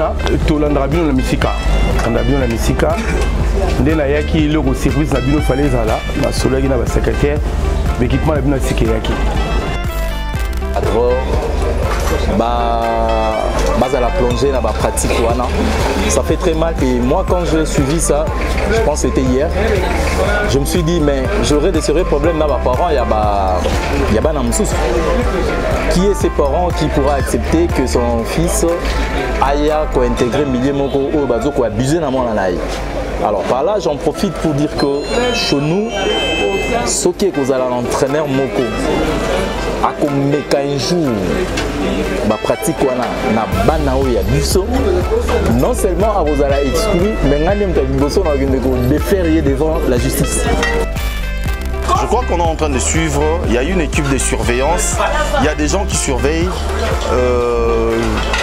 wana tolandra bino na misika na misika ndena yaki le service na bino fallait zala na solaki na ba secrétaire l'équipement na bino sike yaki à la plongée, dans la pratique, ça fait très mal. Et moi, quand j'ai suivi ça, je pense que c'était hier, je me suis dit, mais j'aurais des sérieux problèmes dans mes parents. Il y a qui est ces parents qui pourra accepter que son fils aille intégrer le milieu ou abuser dans mon anaï. Alors par là, j'en profite pour dire que chez nous, ce qui est que vous allez l'entraîneur Moko, à comme un jour, ma pratique na banao ya biso, non seulement à vous allez exclure, mais même de défaire devant la justice. Je crois qu'on est en train de suivre, il y a une équipe de surveillance, il y a des gens qui surveillent,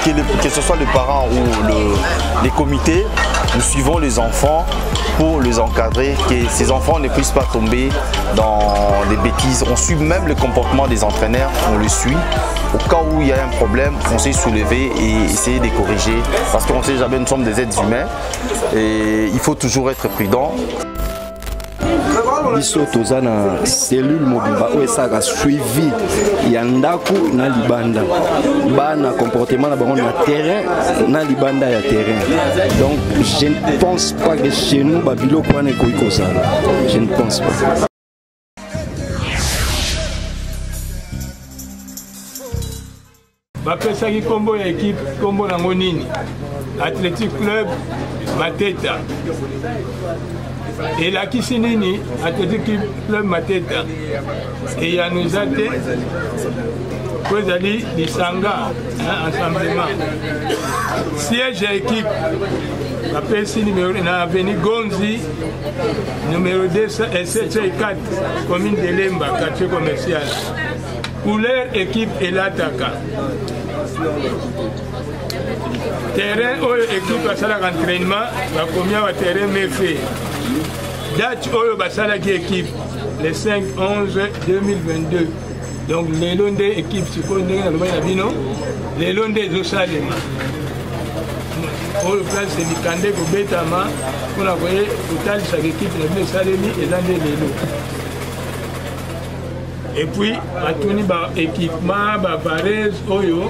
que ce soit les parents ou les comités, nous suivons les enfants pour les encadrer, que ces enfants ne puissent pas tomber dans des bêtises. On suit même le comportement des entraîneurs, on le suit. Au cas où il y a un problème, on sait soulever et essayer de corriger, parce qu'on ne sait jamais, nous sommes des êtres humains et il faut toujours être prudent. Biso toza na cellule mobimba oyo esaka suivi ya ndako na libanda bana comportement na bango na terrain na libanda ya terrain. Donc je ne pense pas que chez nous babiloko wana ekoki kozala, je ne pense pas. Bapesaki kombo ya équipe kombo nango nini? Athletic Club Mateta. Et la Kisinini, Athletic Club Mateta. Et il y a nous a été, vous allez les Sanga, ensemble. Siège à équipe, la PC numéro 1, avenue Gonzi, numéro 704, commune de Lemba, quartier commercial. Couleur équipe et l'attaquant. Terrain où l'équipe a salé l'entraînement, combien de terrain m'est fait. Date où a salé l'équipe, le 5-11-2022. Donc les longs des équipes, si vous avez les longs des Osalema. Au plan c'est Mikande Gobetama, on a voyé total chaque équipe de Salemi et dans les lots. Et puis, à tout équipement, Varese, Oyo,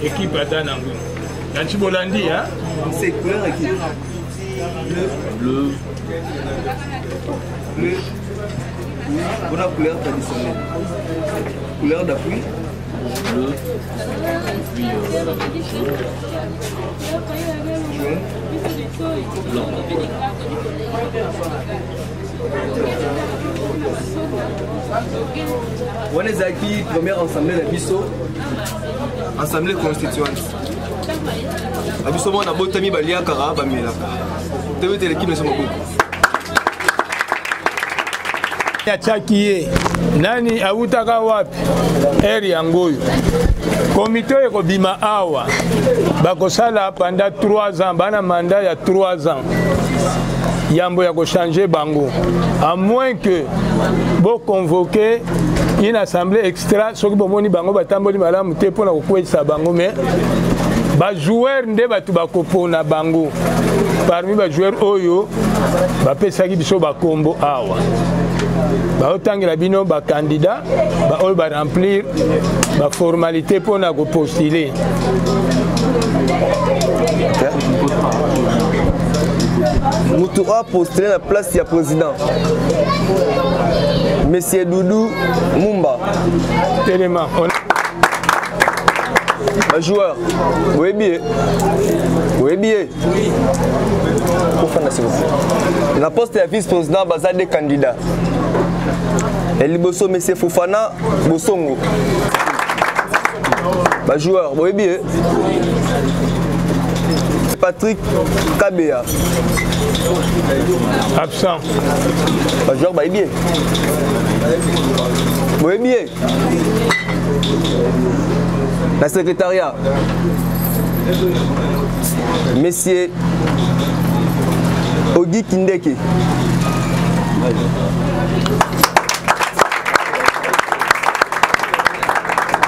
équipe à Danango. Dans Chibolandi, c'est couleur équipe. Bleu. Bleu. On a couleur traditionnelle. Couleur d'appui. Bleu. Et puis jaune. Blanc. On est acquis première assemblée de Bisso, assemblée constituante. Abisso on a botami balia kara bamela. Tebe l'équipe ne sont pas Yachakie nani awutaka wapi area ngoyo komite ko bima awa bakosala pendant 3 ans bana mandat ya 3 ans yambo ya ko changer bango à moins que bo convoquer une assemblée extra soki bomoni bango batamboli malamu te pona ko kwesa bango mais ba joueur nde batu bakopona bango parmi ba joueur oyo ba pesaki biso ba kombo awa baotangela bino ba candidat ba ol ba remplir ba formalité pona ko postuler. Nous a postulé la place du président. Monsieur Doudou Mumba. Tellement. Un joueur. Oui, bien. Oui, bien. La poste de vice-président basé des candidats. Et Liboso, monsieur Fofana Bosongo. Un joueur. Oui, bien. Patrick Kabea. Absent. Un joueur, bah, bien. Oui, bien. La secrétariat. Monsieur Ogi Kindeke.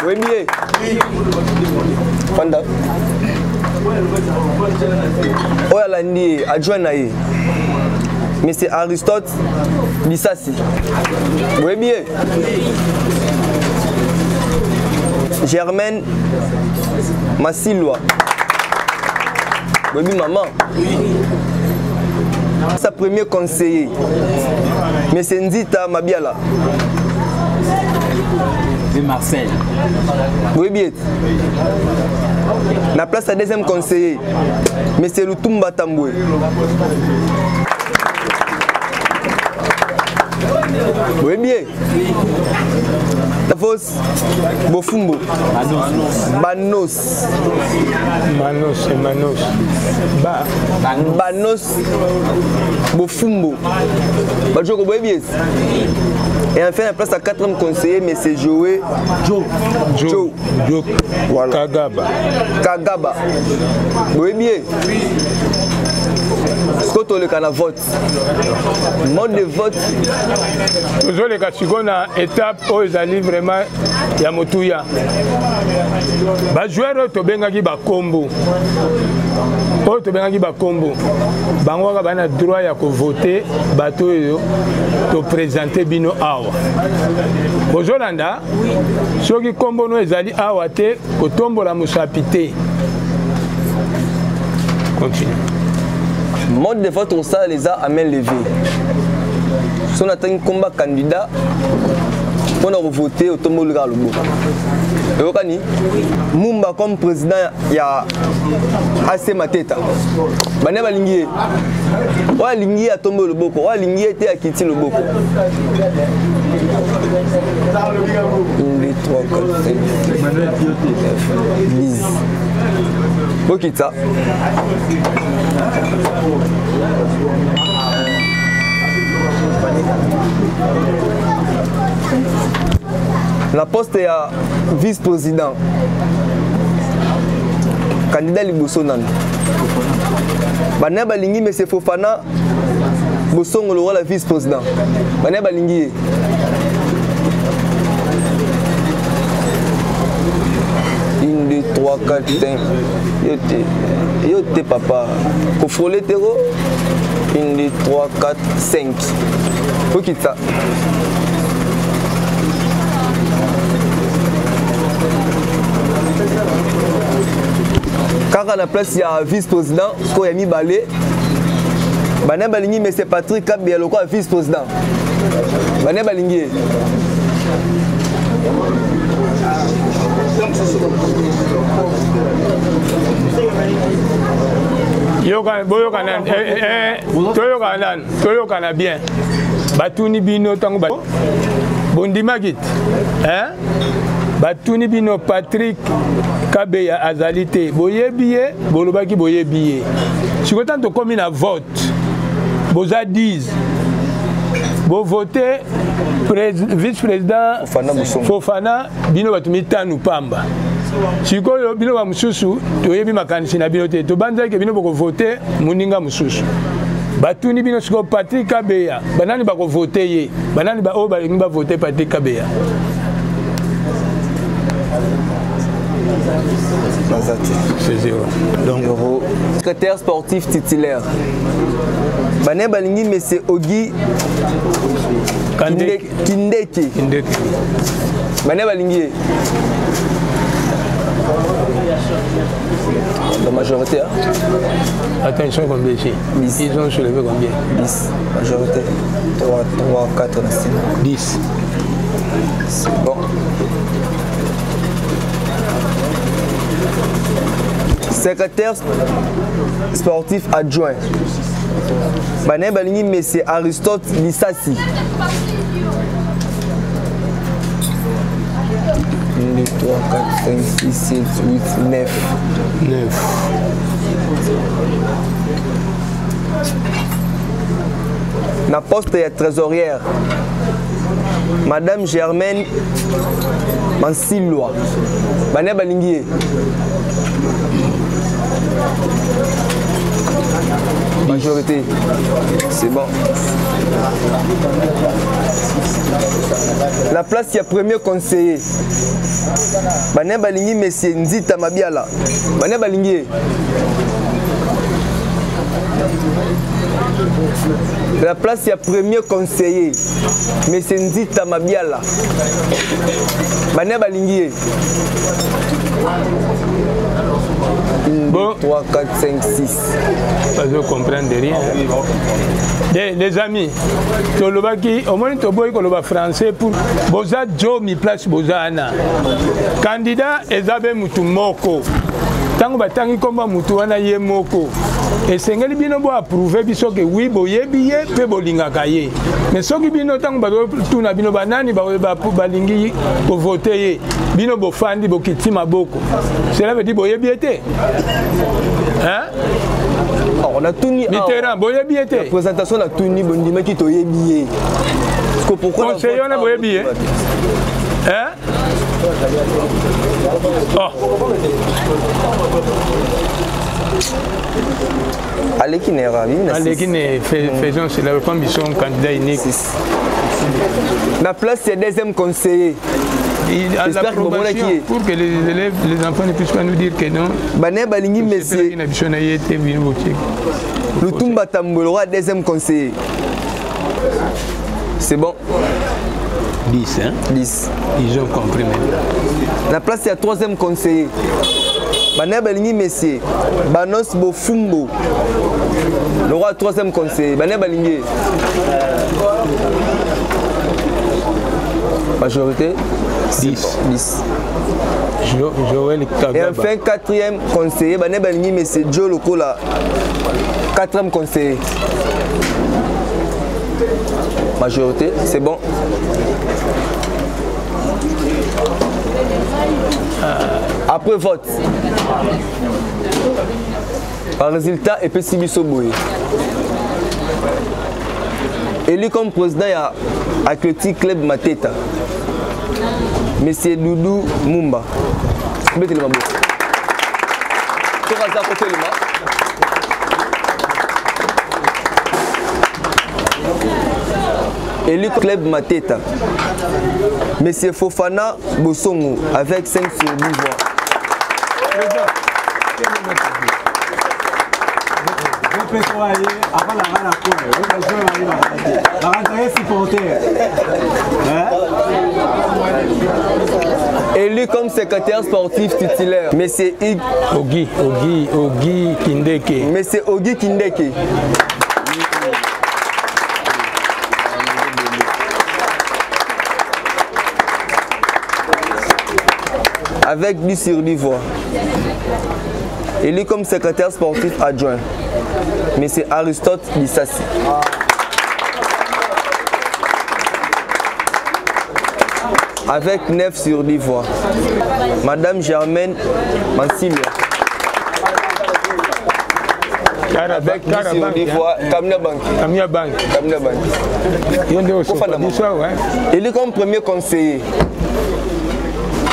Oui, bien. Panda. oyo alandi adjoint na ye Monsieur Aristote Lissassi. Oui bien. Germaine Massilwa. Oui bien maman. Sa premier conseiller. Monsieur Nzita Mabiala. Et Marcel. Oui bien. La place à deuxième conseiller. Monsieur Lutumba Tamboué. Oui bien. Davos Bofumbo. Banos. Banos Bofumbo. Bajoko oui bien. Et enfin la place à quatrième conseiller mais c'est Joe. Joe. Voilà. Kagaba. Oui bien. Quand on le vote, mode de vote. Nous avons les étape où ils allaient vraiment Yamotuya. Joueur to bengaki ba combo. O to bengaki ba combo. Bango ka bana droit ya ko voter bato yo to présenter bino awa. Bozolanda soki combo no ezali awa te ko tombola musapité. Continue. Mode de vote au ça les a à main levée. Si on attend un combat candidat, on a voté au tombeau de Galobo. Et au Kani, Mumba comme président, il y a assez Mateta. Bané Balingier. Ouais, Lingier a tombé le boko. Ouais, Lingier était à quitter le boko. 1, 2, 3, 4, 5, 10. Ok, ça. La poste est à vice-président. Candidat Liboso Nan. Bané Balingi, mais c'est Fofana. Bosson le rôle de vice-président. Bané Balingi. Une, 2, 3, 4, 5. Yo te papa. Kofrole Tero. 1, 2, 3, 4, 5. Faut quitter ça. Car à la place, il y a un vice-président, il y a mis Balé. Bané Balingi, mais c'est Patrick Kabé, le vice-président. Bané Balingi. Toyokana bien. Batuni bino tango Bondimakit. Hein? Batuni bino Patrick Kabeya Azalité. Boye billet, bolobaki boye billet. Si vous êtes comme une vote, vous avez 10. Vous votez vice-président Fofana bino batumi tanu pamba. Sikoyo bino ba mususu toyebi makanisi na bino te to banza ke bino boko voter muninga mususu. Batuni bino siko Patrick Kabeya banani bako voter ye banani ba o ba ngi ba voter Patrick Kabeya. C'est 0. Donc secrétaire sportif titulaire. Bané Balingi mais c'est Ogi Kindeke. Bané Balingi. La majorité. Hein? Attention combien ici. Ils ont soulevé combien? 10. Majorité. 3, 4, 5. 10. C'est bon. Secrétaire sportif adjoint. Bané Balingi, mais c'est Aristote Lissassi. 1, 2, 3, 4, 5, 6, 7, 8, 9. 9. La poste est trésorière. Madame Germaine Mansilwa. Bané Balingi. Majorité. C'est bon. La place, il y a premier conseiller. Bane balingi Monsieur Nzita Mabiala. Bane balingi. La place il y a premier conseiller Monsieur Nzita Mabiala. Bane balingi. Bon. 3, 4, 5, 6. Pas de comprendre rien. Les amis, au moins tu as français pour Boza Joe mi place Bozana. Candidat Ezabe Mutumoko. Tango batangi komba mutu wana ye moko. Et sengeli bino bo approuver biso ke oui boyebi ye pe bolingaka ye. Mais soki bino tango ba tuna bino banani ba balingi ko voter ye. Bino bo fandi bo kitima boko. Cela veut dire boyebi été. Hein? On a tout ni Mitterrand boyebi été. La présentation la tout ni bondima ki to yebi. Pourquoi conseiller on a boyebi hein? Oh. Faisons cela comme ils sont candidats uniques. La place c'est deuxième conseiller. J'espère que pour que les élèves, les enfants ne puissent pas nous dire que non. Bané Balingi Messie. Lutumba Tambolo, deuxième conseiller. C'est bon. 10, hein? 10. Ils ont compris maintenant. La place c'est troisième conseiller. Bané Balingi Messie. Banos Bofumbo. Le roi troisième conseiller. Bané Balingi. Majorité 10. Joël Kagaba. Et enfin, quatrième conseiller, Bané Balingi, mais c'est Joe Lokola. Quatrième conseiller. Majorité, c'est bon. Après vote. Par résultat, et puis Sibiso Boye. Élu comme président, il y a Athletic Club Mateta. Monsieur Doudou Mumba. Élu Club Mateta. Monsieur Fofana Bosongo avec 5 sur 10 voix. Élu comme secrétaire sportif titulaire, Monsieur Ogi Kindeke. Monsieur Ogi Kindeke. Avec 10 sur 10 voix. Élu comme secrétaire sportif adjoint, Monsieur Aristote Lissassi. Avec 9 sur 10 voix. Madame Germaine Mansilia. Avec 10 sur 10 voix. Kamia Bank. Élu comme premier conseiller.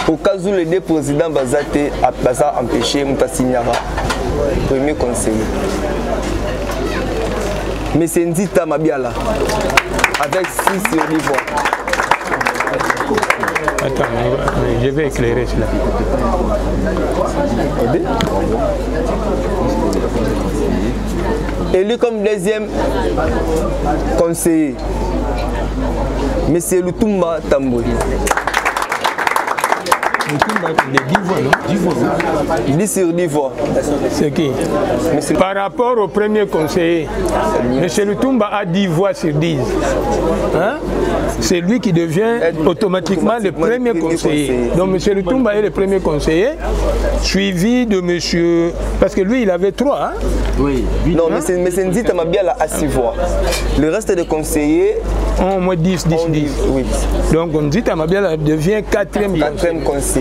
Au cas où les deux présidents Bazate a empêché Moutassignara, premier conseiller. Mais c'est Nzita Mabiala, avec 6 sur 10 voix. Attends, je vais éclairer cela. Élu comme deuxième conseiller, M. Lutumba Tamboué. 10 sur 10 voix. C'est qui? Par rapport au premier conseiller, M. Lutumba a 10 voix sur 10. Hein? C'est lui qui devient automatiquement le premier conseiller. Donc M. Lutumba est le premier conseiller, suivi de M. Parce que lui, il avait 3. Hein? Oui. Non, hein? Mais c'est Nzita Mabiala a 6 voix. Le reste des conseillers ont au moins 10. Oui. Donc Nzita Mabiala devient 4e conseiller.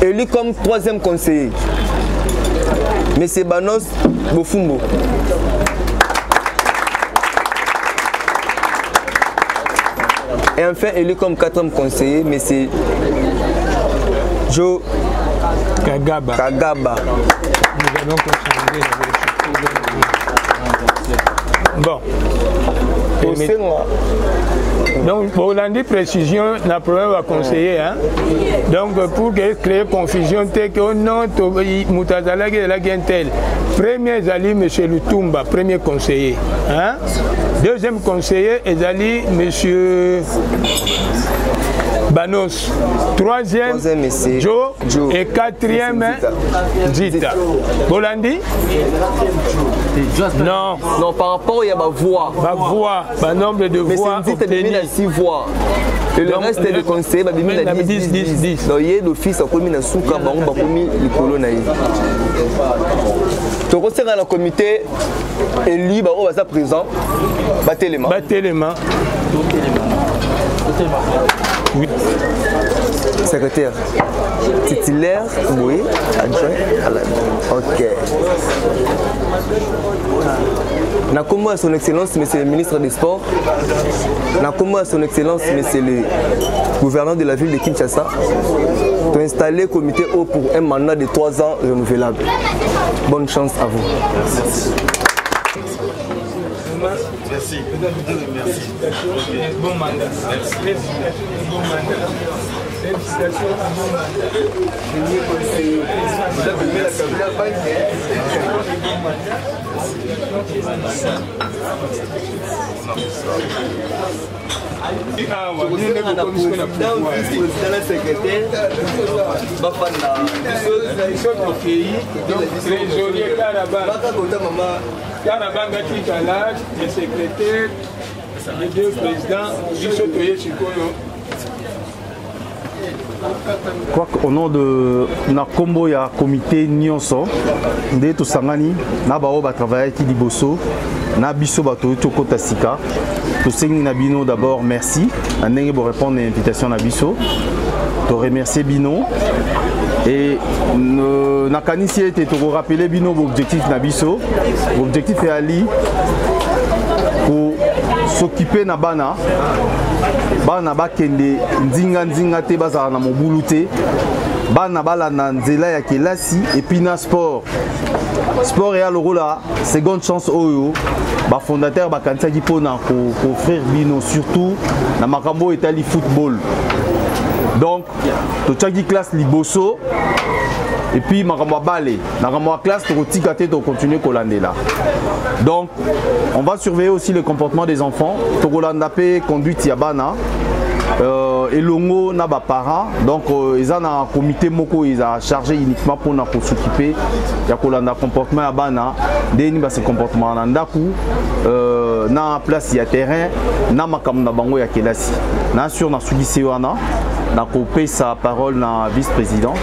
Élu comme 3e conseiller, M. Banos Bofumbo. Et enfin, élu comme 4e conseiller, M. Joe Kagaba. Nous allons continuer. Bon. Donc, pour l'andi précision, n'a problème à conseiller. Hein? Donc, pour créer confusion, c'est que non, Moutazala est la Gentel. Premier Zali, M. Lutumba, premier conseiller. Hein? Deuxième conseiller, Ezali, M. Banos. Troisième, Joe. Et quatrième, Zita. Bolandi? Non. Non, par rapport, il y a ma voix. Ma voix, ma nombre de voix. Mais c'est Zita, 6 voix. Et le reste est le conseiller, bah, 10. Donc, il y a d'office, il y a souka, les colonnes. Tu conseilles dans le comité élu, bah, on va présent. Battez les mains. Oui. Secrétaire. Titulaire, oui. Adjoint. Ok. Nakomo à son excellence, monsieur le ministre des Sports. Nakomo à son excellence, monsieur le gouverneur de la ville de Kinshasa. Tu as installé le comité haut pour un mandat de 3 ans renouvelable. Bonne chance à vous. Merci. Bon mandat. Bon mandat. Félicitations. Le secrétaire, les 2 présidents, quoi au nom de Nakombo ya comité Nyonso nde to sangani na bao ba travailler ki liboso na biso bato to kota sika to sengi na bino d'abord merci ndenge bo répondre à l'invitation na biso to remercier bino et na kanisi était to rappeler bino objectif na biso objectif est ali pour s'occuper na bana bakende nzinga te bazala na mobulu te bana balanda nzela ya kelasi et puis na sport ya lokola seconde chance oyo bafondateur bakanisaki mpona koofrire bino surtout na makambo etali football donc totiaki classe liboso et puis makambo ya bale na makambo ya classe tokotika te tokontinue kolandela. Donc on va surveiller aussi le comportement des enfants, tokolanda pe conduite ya bana et longo na ba parents. Donc ils ont un comité moko ils a chargé uniquement pour na s'occuper ya kolanda comportement ya bana deni ba ce comportement na ndaku na place ya terrain na makambo na bango ya kelasi na sur na sugise wana na kopé sa parole na vice-président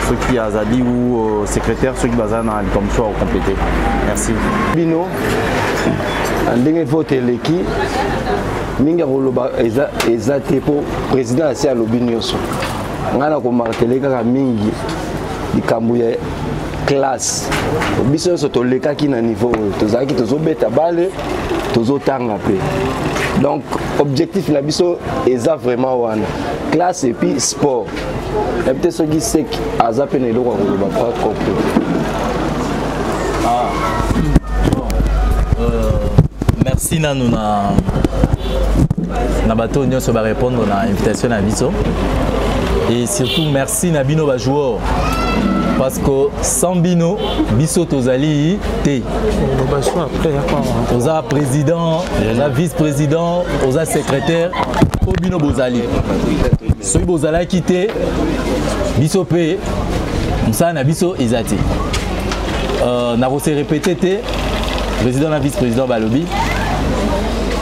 ceux qui a Zali ou secrétaire ceux qui bazana comme ça au compléter. Merci. Bino ndenge vote leki mingi koloba eza te po président asi alobi nyonso ngana ko martele kaka mingi likambo ya classe biso nyonso tolekaki na niveau oyo tozalaki tozobeta bale tozotanga pe donc objectif na biso eza vraiment wana classe et puis sport et peut-être ceux qui sait aza pe na eloko koloba pas compris. Merci na bato nyonso ba répondre na invitation na biso et surtout merci na bino ba joueur parce que sans bino biso tozali te oza président oza vice-président oza secrétaire po bino bozali soki bozalaki te biso pe mosala na biso eza te na kose répété te président na vice-président balobi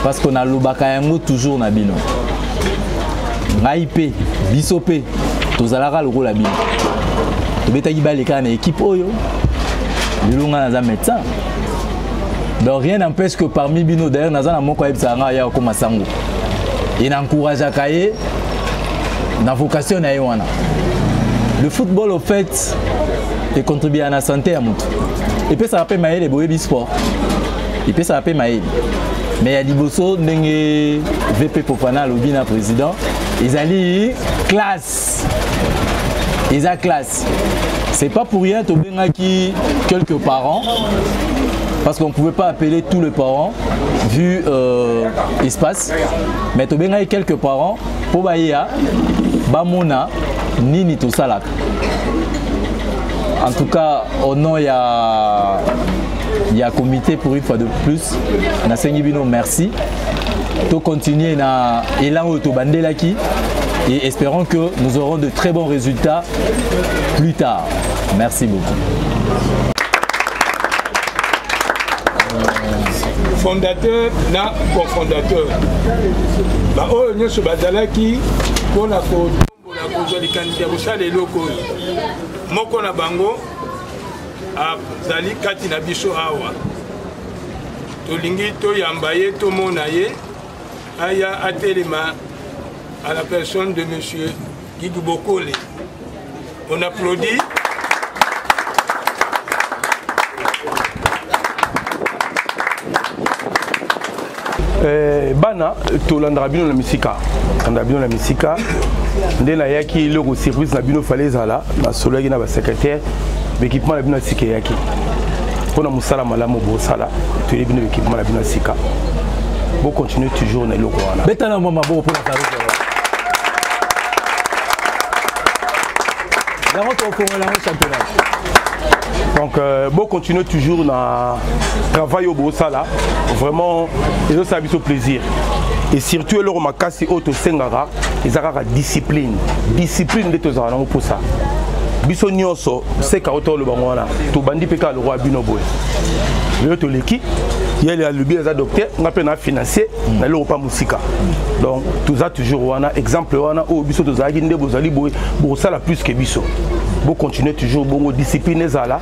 parce qu'on a lobaka yango toujours na bino ngai pe biso pe tozalaka lokola bino tobetaki baleka na équipe oyo lelonga naza médecin donc rien n'empêche que parmi bino d'ailleurs naza na moko ayebisaka ngai ya okoma sango et n'encourageaka ye na vocation na ye wana. Le football au fait est contribué à la santé à moto et puis ça rappelle maïe les boyebi sport et puis ça rappelle maïe. Mais il y a des bosso n'engé VP Popana l'obina président. Ils allaient classe. Ils ont classe. C'est pas pour rien que tu qui quelques parents parce qu'on ne pouvait pas appeler tous les parents vu espace. Mais tu as quelques parents pour Bahia, Bamona, Nini, tout ça là. En tout cas, au nom, il y a comité pour une fois de plus. Nasengibino, merci. Tout continuer na élan autobandelaki et espérons que nous aurons de très bons résultats plus tard. Merci beaucoup. Fondateur na cofondateur. Ba oyo nyonso bazalaki pona ko tombola kozwa likanisi ya kosala eloko moko na bango azali kati na biso awa tolingi toyamba ye tomona ye aya atelema à la personne de monsieur Guigui Bokole. On applaudit. Bana tolandra bino na misika tanda bino na misika nde na yaki loko service na bino fallait zala na solaki na ba secrétaire l'équipement na bino sika yaki pona musala malamu bo sala to bino équipement na bino sika bo continuer toujours na loko wana betana mama bo pona ka la rentre au championnat. Donc, bon, continuer toujours dans le travail au Bossala. Vraiment, ils ont servi au plaisir. Et surtout, le Romakasi Auto Sengara, ils ont la discipline. Discipline de tous les gens pour ça. Biso nyonso, c'est qu'auto le bangwana. Tout bandi peka le roi Binoboy. Le autre l'équipe, il y a le bien adopté, on a peine à financer, on a l'Europa Musica. Donc, tout ça toujours, on a exemple, on a au biso de Zaginde, Bozali Boy, Bossala plus que biso. Bon continuer toujours bon discipline là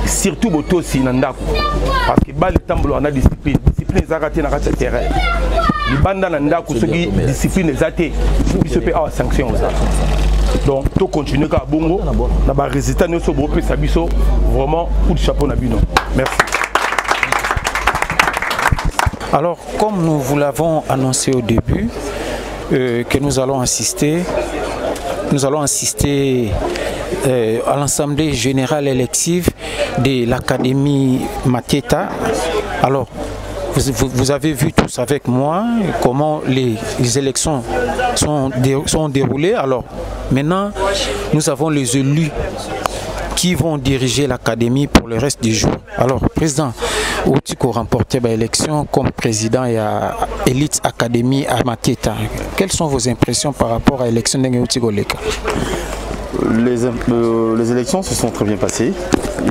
surtout boto aussi nandako parce que bal tambolo on a discipline zakati na kati terrain libanda nandako soki discipline zate biso pe a sanction ça donc to continuer ka bongo na ba résultat nyonso bo pe sabiso vraiment coup de chapeau na bino merci. Alors comme nous vous l'avons annoncé au début que nous allons assister à l'Assemblée générale élective de l'Académie Mateta. Alors, vous avez vu tous avec moi comment les élections sont déroulées. Alors, maintenant, nous avons les élus qui vont diriger l'Académie pour le reste du jour. Alors, président, Outiko remporté l'élection comme président et à Elite Académie à Mateta. Quelles sont vos impressions par rapport à l'élection d'Outiko Leka? Les élections se sont très bien passées,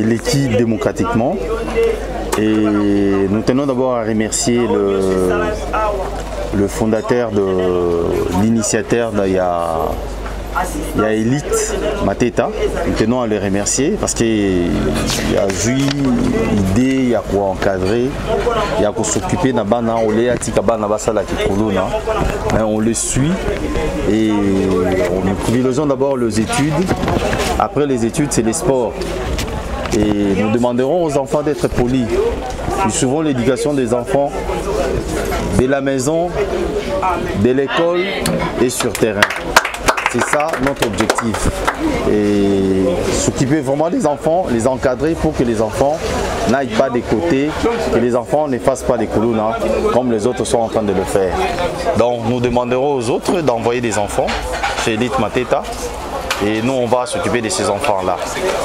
il est démocratiquement et nous tenons d'abord à remercier le fondateur de l'initiateur il y a Elite Mateta, nous tenons à le remercier parce qu'il a vu l'idée, il y a quoi encadrer, il y a quoi s'occuper de bana, on le suit et nous privilégions d'abord les études, après les études c'est les sports et nous demanderons aux enfants d'être polis. Nous suivons l'éducation des enfants de la maison, de l'école et sur terrain. C'est ça notre objectif. Et s'occuper vraiment des enfants, les encadrer pour que les enfants n'aillent pas des côtés, que les enfants ne fassent pas des colonnes comme les autres sont en train de le faire. Donc nous demanderons aux autres d'envoyer des enfants chez Elite Mateta. Et nous, on va s'occuper de ces enfants-là.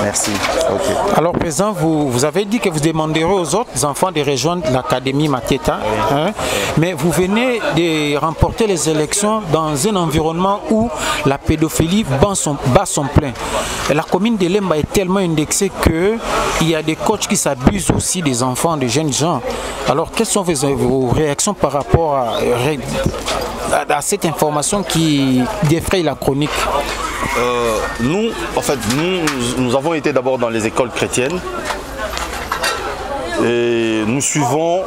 Merci. Okay. Alors, président, vous avez dit que vous demanderez aux autres enfants de rejoindre l'Académie Mateta. Oui. Hein? Mais vous venez de remporter les élections dans un environnement où la pédophilie bat son plein. Et la commune de Lemba est tellement indexée qu'il y a des coachs qui s'abusent aussi des enfants, des jeunes gens. Alors, quelles sont vos réactions par rapport à cette information qui défraye la chronique? Nous, en fait, nous avons été d'abord dans les écoles chrétiennes et nous suivons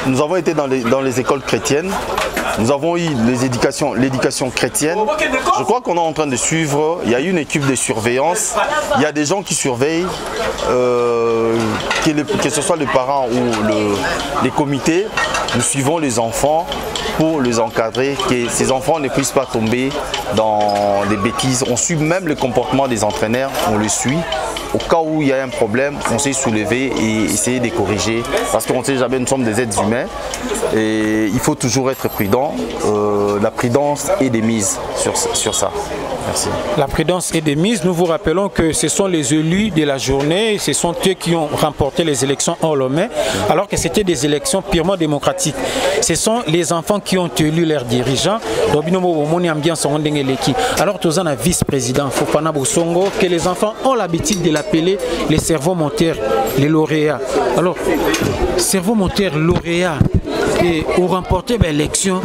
nous avons été dans les écoles chrétiennes, nous avons eu l'éducation chrétienne. Je crois qu'on est en train de suivre, il y a une équipe de surveillance, il y a des gens qui surveillent, que ce soit les parents ou les comités, nous suivons les enfants pour les encadrer, que ces enfants ne puissent pas tomber dans des bêtises. On suit même le comportement des entraîneurs, on les suit au cas où il y a un problème, on sait soulever et essayer de corriger. Parce qu'on ne sait jamais, nous sommes des êtres humains et il faut toujours être prudent. La prudence est de mise sur ça. Merci. La prudence est de mise. Nous vous rappelons que ce sont les élus de la journée, ce sont eux qui ont remporté les élections en Lomé, alors que c'était des élections purement démocratiques. Ce sont les enfants qui ont élu leurs dirigeants. Alors, tous un vice-président Fofana Bosongo, que les enfants ont l'habitude de l'appeler les cerveaux moteurs, les lauréats. Alors, cerveau moteur lauréat, et ont remporté l'élection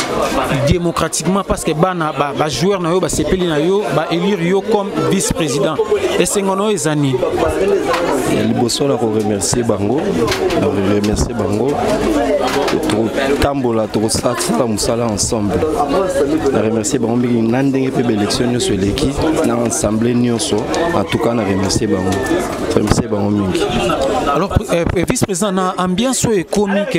démocratiquement parce que les joueurs élire comme vice-président. Et c'est un les années. Je remercier Bango. Remercier Bango. Tambola, ensemble. Je remercie Bango. L'élection sur l'équipe, l'Assemblée, en tout cas, je remercie Bango. Je remercie Bango. Alors, vice-président, l'ambiance est comique.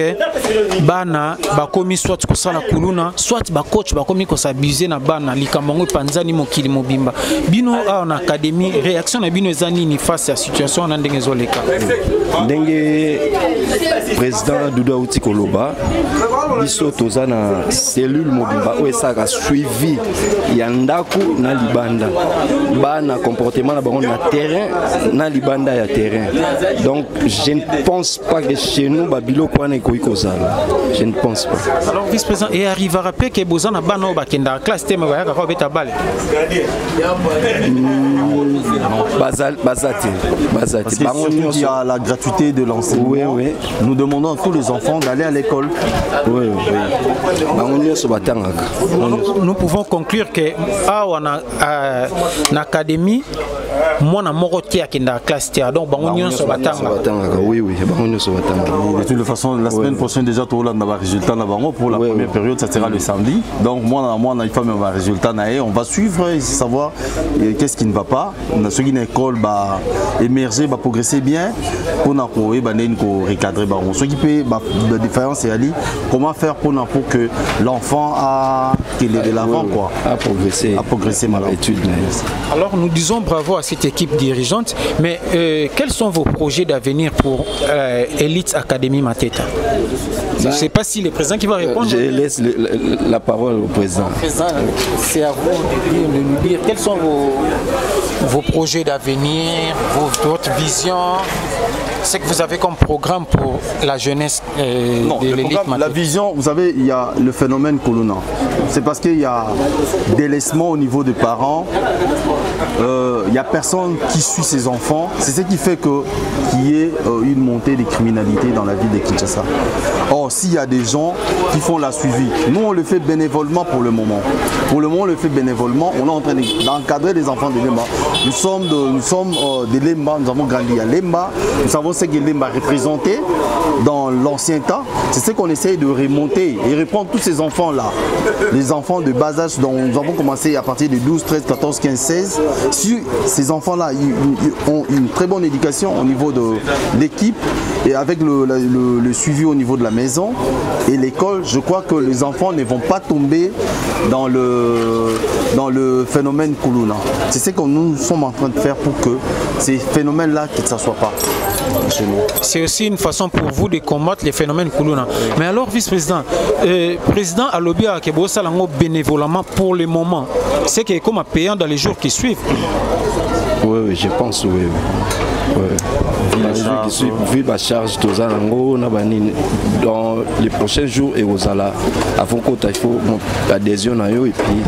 Bana bakomi soit kosala kuluna soit bacoach bakomi kosabize na bana likambango panzani mokili mobimba bino en académie réaction na bino ezani ni face à situation na ndenge zoleka ndenge président Doudou Auti Koloba biso tozana cellule mobimba o esaka suivi ya ndaku na libanda bana comportement na bango na terrain na libanda ya terrain donc je ne pense pas que chez nous babilo kwa na koyi kozala. Je ne pense pas. Alors, vice-président, et arrive à rappeler que vous avez un bana classe thème à balle. Bazati. Parce que il y a la gratuité de l'enseignement. Oui, oui. Nous demandons à tous les enfants d'aller à l'école. Oui, oui. Nous pouvons conclure que l'académie, moi, je suis en classe thème. Donc, oui, oui. De toute façon, la semaine prochaine, déjà, tout le monde a un résultat pour la première période, ça sera le samedi. Donc, moi, on a un résultat, on va suivre et savoir qu'est-ce qui ne va pas. Ceux qui sont école va émerger, va progresser bien pour recadrer. Ce qui peut la différence, c'est comment faire pour que l'enfant a de l'avant à progresser dans l'étude. Alors, nous disons bravo à cette équipe dirigeante, mais quels sont vos projets d'avenir pour Elite Academy Mateta? Je ne sais pas si le président qui va répondre. Je laisse la parole au président. C'est à vous de nous dire quels sont vos projets d'avenir, votre vision, ce que vous avez comme programme pour la jeunesse de l'élite. La vision, vous savez, il y a le phénomène Kuluna. C'est parce qu'il y a délaissement au niveau des parents. Il n'y a personne qui suit ses enfants. C'est ce qui fait qu'il y ait une montée des criminalités dans la ville de Kinshasa. Or, s'il y a des gens qui font la suivi, nous on le fait bénévolement pour le moment. Pour le moment, on le fait bénévolement. On est en train d'encadrer les enfants de Lemba. Nous sommes de Lemba, nous avons grandi à Lemba. Nous savons ce que Lemba représentait dans l'ancien temps. C'est ce qu'on essaye de remonter et reprendre tous ces enfants-là. Les enfants de bas âge dont nous avons commencé à partir de 12, 13, 14, 15, 16. Si ces enfants-là ont une très bonne éducation au niveau de l'équipe et avec le suivi au niveau de la maison et l'école, je crois que les enfants ne vont pas tomber dans le phénomène Kuluna. C'est ce que nous sommes en train de faire pour que ces phénomènes-là ne s'assoient pas chez nous. C'est aussi une façon pour vous de combattre les phénomènes Kuluna. Mais alors, vice-président, président Alobia Kebosa Lango bénévolement pour le moment, c'est que comme payant dans les jours qui suivent. Oui, je pense, oui. Dans les jours qui suivent, vu la charge dans les prochains jours et aux alas, avant qu'il faut adhésion et puis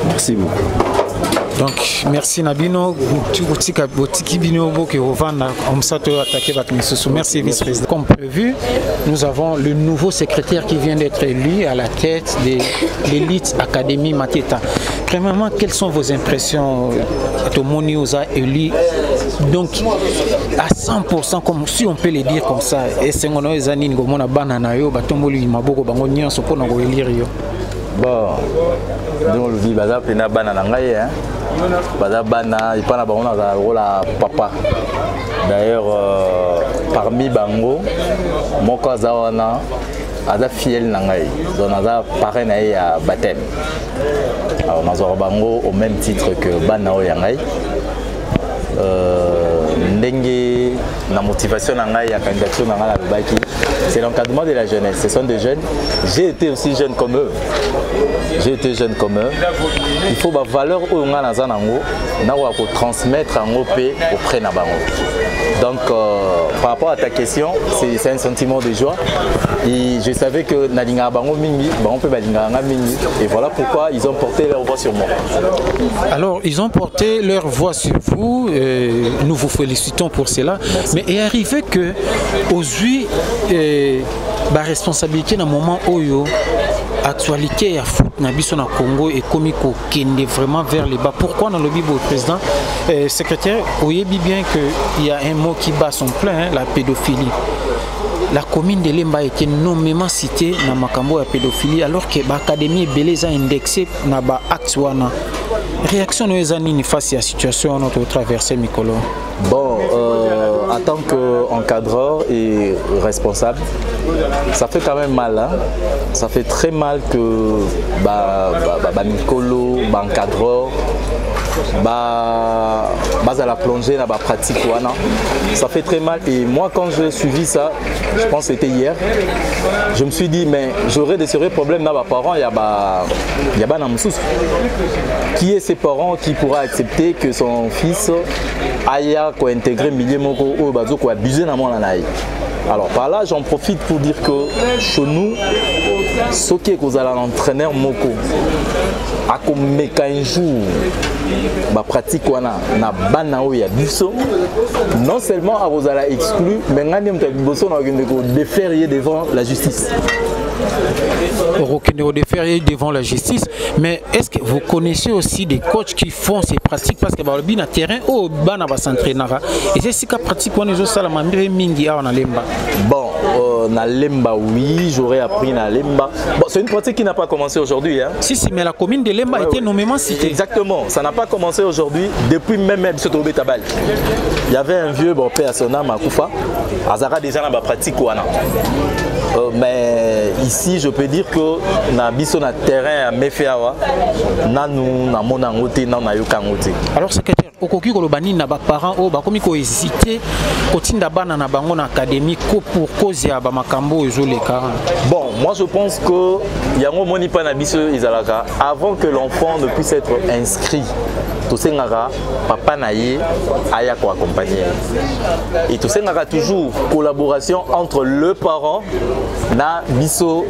merci beaucoup. Donc, merci Nabino. Merci vice-président. Comme prévu, nous avons le nouveau secrétaire qui vient d'être élu à la tête de l'Elite Academy Mateta. Premièrement, quelles sont vos impressions? Tomoni vous a élu donc à 100%, comme si on peut le dire comme ça. Et c'est un des années où on a banana yo, batomboli maboko bango nyonso pour nous élire yo. Bon, donc le vie baza pena banana ngai hein. Baza bana il pas bango na rôle papa. D'ailleurs parmi bango moko zawana aza fiel na ngai. Donc aza parrain na ya baptême. Alors nazo bango au même titre que bana o ya ngai. ndenge la motivation et la candidature c'est l'encadrement de la jeunesse. Ce sont des jeunes. J'ai été aussi jeune comme eux. J'ai été jeune comme eux. Il faut la valeur où on a transmettre en OP auprès de Nabango. Donc par rapport à ta question, c'est un sentiment de joie. Et je savais que Nalinga Bango Mingi, on peut Mingi. Et voilà pourquoi ils ont porté leur voix sur moi. Alors, ils ont porté leur voix sur vous. Nous vous félicitons pour cela. Merci. Mais il est arrivé que aujourd'hui, la responsabilité dans le moment où actualité à foot na biso na Congo et comico qui est vraiment vers les bas. Pourquoi dans le bibo président secrétaire, vous voyez bien qu'il y a un mot qui bat son plein, hein, la pédophilie. La commune de Lemba a été nommément citée dans Makambo à pédophilie alors que l'académie Beleza a indexé na ba Axwana. Réaction de Zanini face à la situation notre traversée Mikolo. Bon, en tant qu'encadreur et responsable, ça fait quand même mal. Hein? Ça fait très mal que Mikolo, encadreur, à la plongée dans la pratique. Ça fait très mal. Et moi, quand j'ai suivi ça, je pense que c'était hier, je me suis dit, mais j'aurais des sérieux problèmes dans mes parents. Il y a qui est ses parents qui pourra accepter que son fils aille intégrer milieu moko ou abuser dans mon anaï. Alors par là, j'en profite pour dire que chez nous, ce qui est que vous allez l'entraîneur moko, à comme un jour, ma pratique na banao ya biso, non seulement à vous allez exclu, mais vous déférier devant la justice. Devant la justice, mais est-ce que vous connaissez aussi des coachs qui font ces pratiques parce que le bien terrain au bana va s'entraîner et c'est ce que pratique on est au salama mingi à Lemba. Bon, na Lemba oui, j'aurais appris na Lemba. Bon, c'est une pratique qui n'a pas commencé aujourd'hui, hein. Si, mais la commune de Lemba a été nommément citée. Exactement, ça n'a pas commencé aujourd'hui depuis même Sotobe Tabal. Il y avait un vieux bon père à son âme à Koufa, Azara déjà dans la pratique ouana. Mais ici, je peux dire que na biso na terrain à Mefeawa, na nous na monangote na na yokangote. Alors secrétaire, okoki kolobani na ba parents o ba komi ko hésiter kotinda bana na bango na académie ko pour cause ya ba makambo ezoleka. Bon, moi je pense que yango moni pa na biso izalaka avant que l'enfant ne puisse être inscrit. Tosengaka papa naye aya ko accompagner. Et tosengaka toujours collaboration entre le parent na biso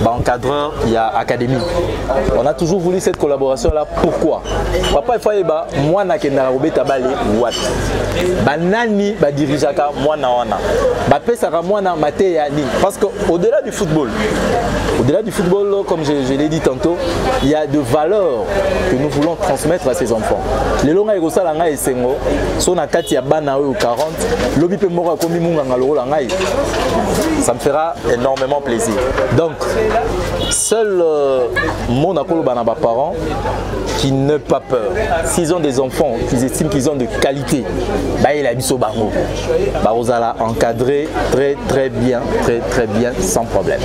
encadreur il y a académie. On a toujours voulu cette collaboration là. Pourquoi? Papa il faut ba moi na kenda robeta bale wat. Banani ba dirijaka moi na wana. Ba pesaka moi na mateya ni parce que au-delà du football, comme je l'ai dit tantôt, il y a de valeurs que nous voulons transmettre à ces enfants. Les longa ego sala nga esengo so na kati ya bana o 40 lobi pe moko komi munga ngalo la ngai. Ça me fera énormément plaisir. Donc, seul mon accord aux parents qui n'ont pas peur. S'ils ont des enfants, qu'ils estiment qu'ils ont de qualité, il a mis au barreau. Vous allez encadrer très bien, sans problème.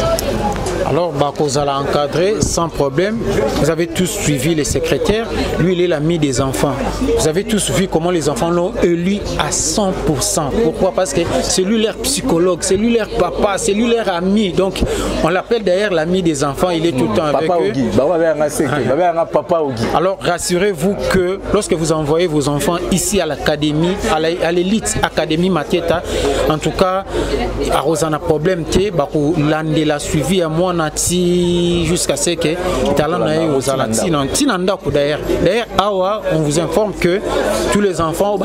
Alors, vous allez encadrer sans problème. Vous avez tous suivi les secrétaires. Lui, il est l'ami des enfants. Vous avez tous vu comment les enfants l'ont élu à 100%. Pourquoi? Parce que c'est lui leur psychologue, c'est lui leur papa, c'est lui leur ami. Donc, on l'appelle d'ailleurs l'ami des enfants. Il est tout le temps avec eux. Alors, rassurez-vous que lorsque vous envoyez vos enfants ici à l'académie, à l'élite Académie Matieta, en tout cas, à Rosana problème, l'année la suivi à moi jusqu'à ce que d'ailleurs, on vous informe que tous les enfants au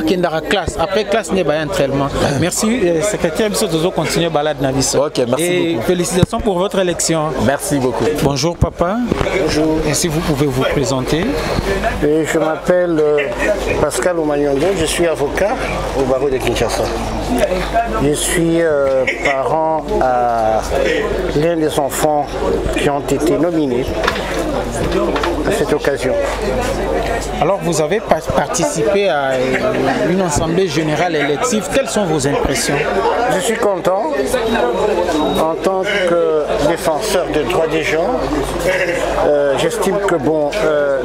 classe. Après classe, n'est pas entraînement. Merci, secrétaire. Nous continuer balade Navis. Ok, merci beaucoup. Félicitations pour votre élection. Merci beaucoup. Bonjour papa. Bonjour. Et si vous pouvez vous présenter. Je m'appelle Pascal Omagnondo, je suis avocat au barreau de Kinshasa. Je suis parent à l'un des enfants qui ont été nominés à cette occasion. Alors vous avez participé à une assemblée générale élective. Quelles sont vos impressions? Je suis content en tant que défenseur des droits des gens. J'estime que bon,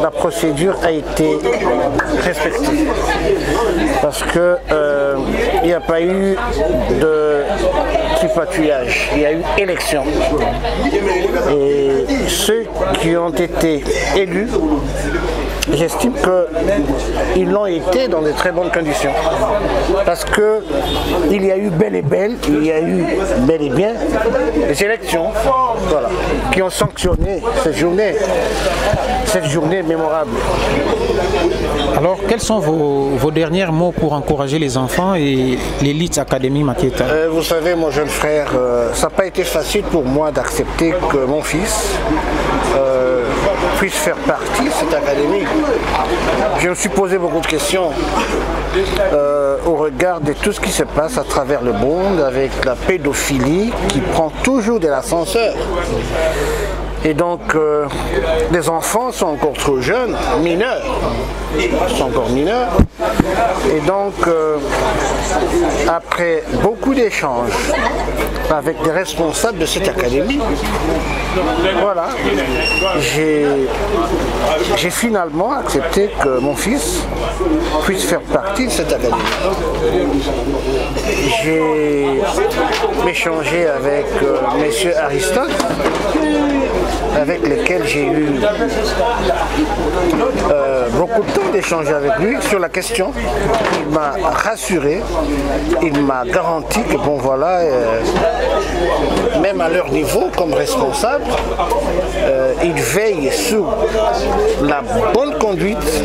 la procédure a été respectée. Parce que il n'y a pas eu de tripatouillage, il y a eu élection. Et ceux qui ont été élus, j'estime qu'ils l'ont été dans de très bonnes conditions. Parce qu'il y a eu bel et bien des élections, voilà, qui ont sanctionné cette journée mémorable. Alors, quels sont vos derniers mots pour encourager les enfants et l'élite Académie Mateta? Vous savez, mon jeune frère, ça n'a pas été facile pour moi d'accepter que mon fils puisse faire partie de cette académie. Je me suis posé beaucoup de questions au regard de tout ce qui se passe à travers le monde avec la pédophilie qui prend toujours de l'ascenseur. Et donc, les enfants sont encore trop jeunes, mineurs. Ils sont encore mineurs. Et donc, après beaucoup d'échanges avec des responsables de cette académie, voilà, j'ai finalement accepté que mon fils puisse faire partie de cette académie. J'ai échangé avec M. Aristote, avec lesquels j'ai eu beaucoup de temps d'échanger avec lui sur la question. Il m'a rassuré, il m'a garanti que bon voilà, même à leur niveau comme responsable, ils veillent sur la bonne conduite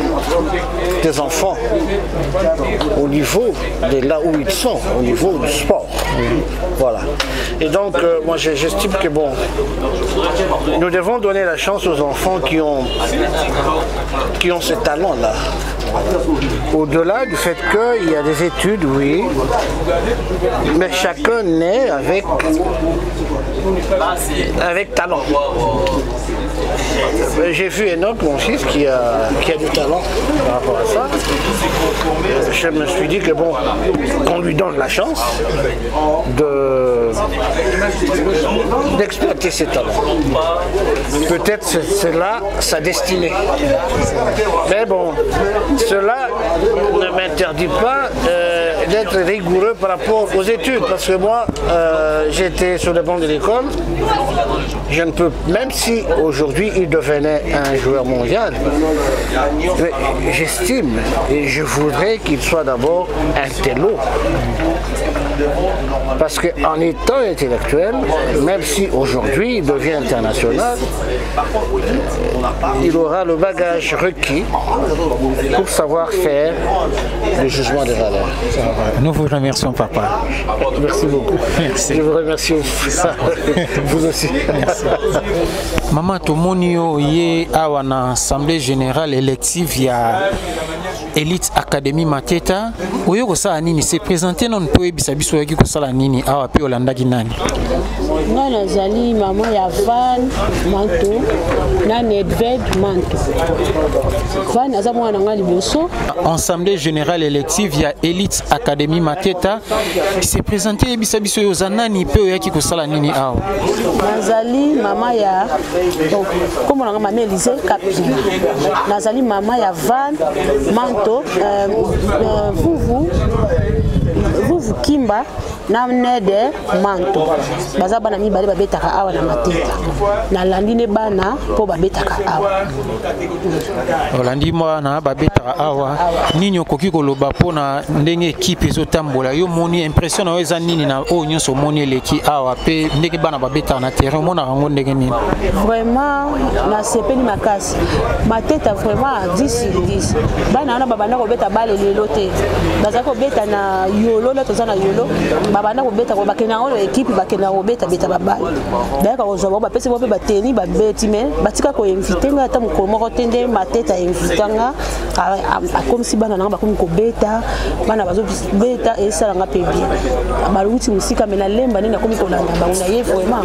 des enfants au niveau de là où ils sont, au niveau du sport. Voilà. Et donc, moi j'estime que bon, nous devons donner la chance aux enfants qui ont ce talent-là. Au-delà du fait qu'il y a des études, oui, mais chacun naît avec talent. J'ai vu Enoch, mon fils, qui a du talent par rapport à ça. Je me suis dit que bon, qu'on lui donne la chance d'exploiter ses talents. Peut-être c'est là sa destinée. Mais bon, cela ne m'interdit pas d'être rigoureux par rapport aux études, parce que moi, j'étais sur le banc de l'école, je ne peux, même si aujourd'hui il devenait un joueur mondial, j'estime et je voudrais qu'il soit d'abord un télo. Parce qu'en étant intellectuel, même si aujourd'hui il devient international, il aura le bagage requis pour savoir faire le jugement des valeurs. Nous vous remercions, papa. Merci beaucoup. Merci. Je vous remercie vous aussi. Merci. Maman Tomonio yé awa na assemblée générale élective ya Elite Académie Mateta. Oyo kosala nini se présenter non po ebisa biso yaki kosala nini awa pe olandaki nani? Nga nazali maman ya Van Manto na Nedved Manto. Van aza mwana nga liboso. Assemblée générale élective ya Elite Académie Mateta se présenter ebisa biso yo zanani pe oyaki kosala nini awa? Nazali mama ya donc comme on a maman Elise Kapina. Nazali mama ya Van Manto vous Kimba na Nede Manto. Baza bana mibale babetaka awa na Mateta. Na landine bana po babetaka awa. Olandi mwana babetaka awa. Nini okoki koloba pona ndenge équipe ezotambola yo moni impression na eza nini na o nyonso moni eleki awa pe ndenge bana babetaka na terrain mona rango ndenge nini? Vraiment na sepeli makasi. Mateta vraiment 10 sur 10. Bana na babana ko beta bale lelo te. Baza ko beta na yolo la toza na yolo. Babana ko beta ko bakena ngo équipe bakena ko beta babale. Daka ko zo ba pese bo pe bateni ba beti me batika ko inviter nga ta mko moko tende Mateta invitanga comme si bana na ba ko beta bana bazo beta et ça nga pe bien. Ba luti musika me na lemba ni na komi ko landa ba una ye vraiment